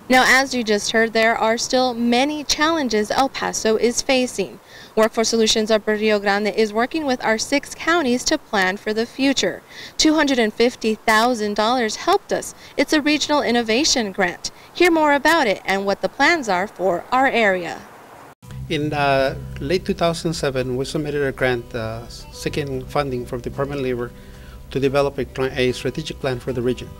Now, as you just heard, there are still many challenges El Paso is facing. Workforce Solutions of Rio Grande is working with our 6 counties to plan for the future. $250,000 helped us. It's a regional innovation grant. Hear more about it and what the plans are for our area. In late 2007, we submitted a grant seeking funding from the Department of Labor to develop a strategic plan for the region.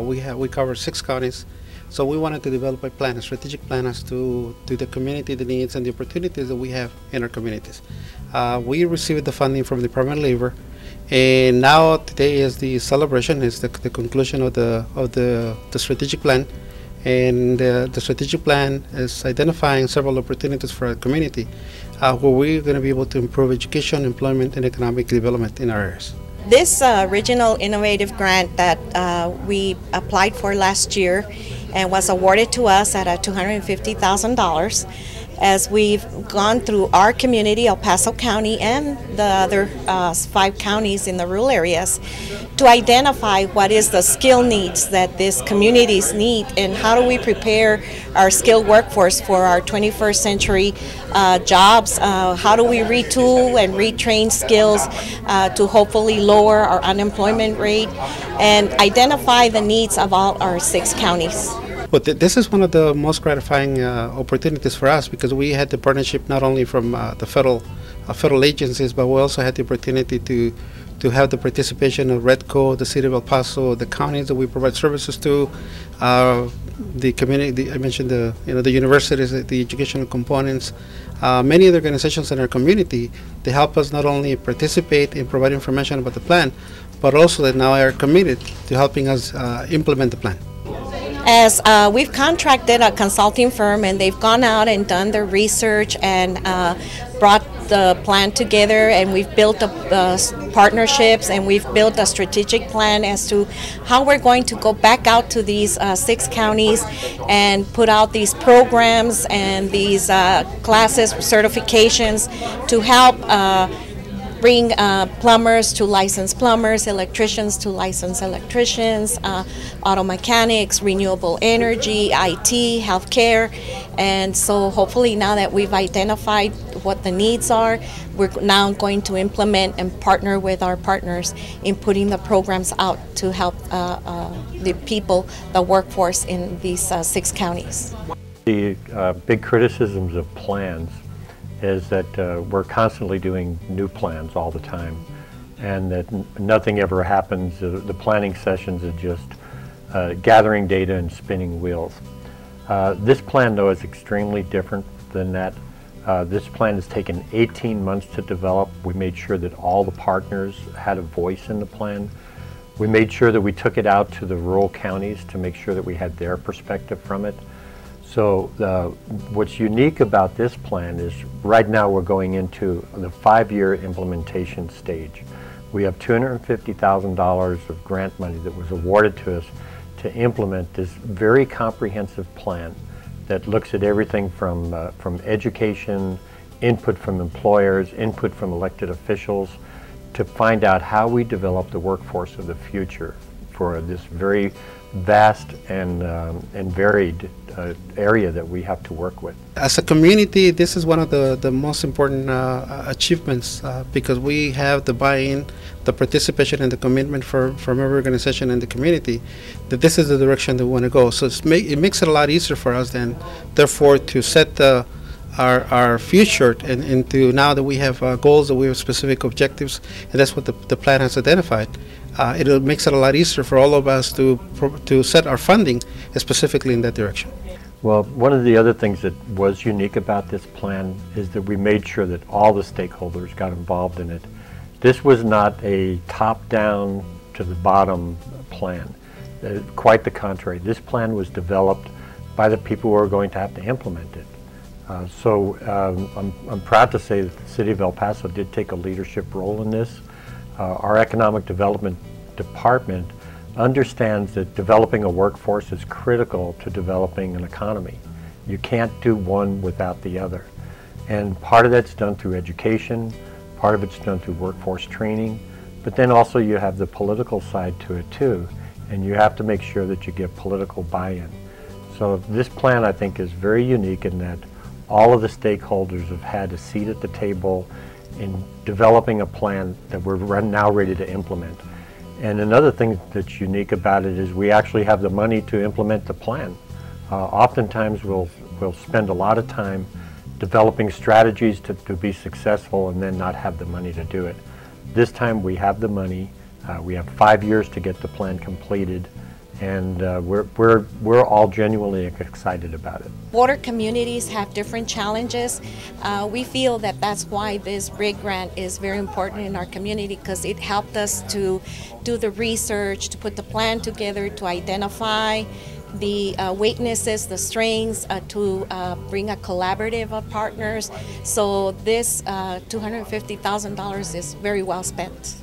We cover 6 counties, so we wanted to develop a strategic plan as to the community, the needs and the opportunities that we have in our communities. We received the funding from the Department of Labor, and now today is the celebration, is the conclusion of the strategic plan. And the strategic plan is identifying several opportunities for our community where we're going to be able to improve education, employment, and economic development in our areas. This regional innovative grant that we applied for last year and was awarded to us at $250,000. As we've gone through our community, El Paso County, and the other 5 counties in the rural areas, to identify what is the skill needs that these communities need and how do we prepare our skilled workforce for our 21st century jobs, how do we retool and retrain skills to hopefully lower our unemployment rate and identify the needs of all our 6 counties. But this is one of the most gratifying opportunities for us because we had the partnership not only from the federal agencies, but we also had the opportunity to have the participation of Redco, the City of El Paso, the counties that we provide services to, the community. I mentioned the universities, the educational components, many of the organizations in our community. They help us not only participate and provide information about the plan, but also that now are committed to helping us implement the plan. As we've contracted a consulting firm and they've gone out and done their research and brought the plan together, and we've built partnerships and we've built a strategic plan as to how we're going to go back out to these 6 counties and put out these programs and these classes, certifications to help bring plumbers to licensed plumbers, electricians to licensed electricians, auto mechanics, renewable energy, IT, healthcare. And so hopefully now that we've identified what the needs are, we're now going to implement and partner with our partners in putting the programs out to help the people, the workforce in these 6 counties. The big criticisms of plans is that we're constantly doing new plans all the time and that nothing ever happens. The planning sessions are just gathering data and spinning wheels. This plan, though, is extremely different than that. This plan has taken 18 months to develop. We made sure that all the partners had a voice in the plan. We made sure that we took it out to the rural counties to make sure that we had their perspective from it. So what's unique about this plan is right now we're going into the 5-year implementation stage. We have $250,000 of grant money that was awarded to us to implement this very comprehensive plan that looks at everything from education, input from employers, input from elected officials, to find out how we develop the workforce of the future for this very vast and varied area that we have to work with. As a community, this is one of the most important achievements because we have the buy-in, the participation and the commitment from every organization in the community that this is the direction that we want to go. So it makes it a lot easier for us then, therefore, to set our future and into now that we have goals, that we have specific objectives, and that's what the plan has identified. It makes it a lot easier for all of us to set our funding specifically in that direction. Well, one of the other things that was unique about this plan is that we made sure that all the stakeholders got involved in it. This was not a top-down to the bottom plan. Quite the contrary. This plan was developed by the people who are going to have to implement it. I'm proud to say that the City of El Paso did take a leadership role in this. Our Economic Development Department understands that developing a workforce is critical to developing an economy. You can't do one without the other. And part of that's done through education, part of it's done through workforce training, but then also you have the political side to it too, and you have to make sure that you get political buy-in. So this plan, I think, is very unique in that all of the stakeholders have had a seat at the table in developing a plan that we're now ready to implement. And another thing that's unique about it is we actually have the money to implement the plan. Oftentimes we'll spend a lot of time developing strategies to be successful and then not have the money to do it. This time we have the money. We have 5 years to get the plan completed, and we're all genuinely excited about it. Border communities have different challenges. We feel that that's why this RIG grant is very important in our community, because it helped us to do the research, to put the plan together, to identify the weaknesses, the strengths, to bring a collaborative of partners. So this $250,000 is very well spent.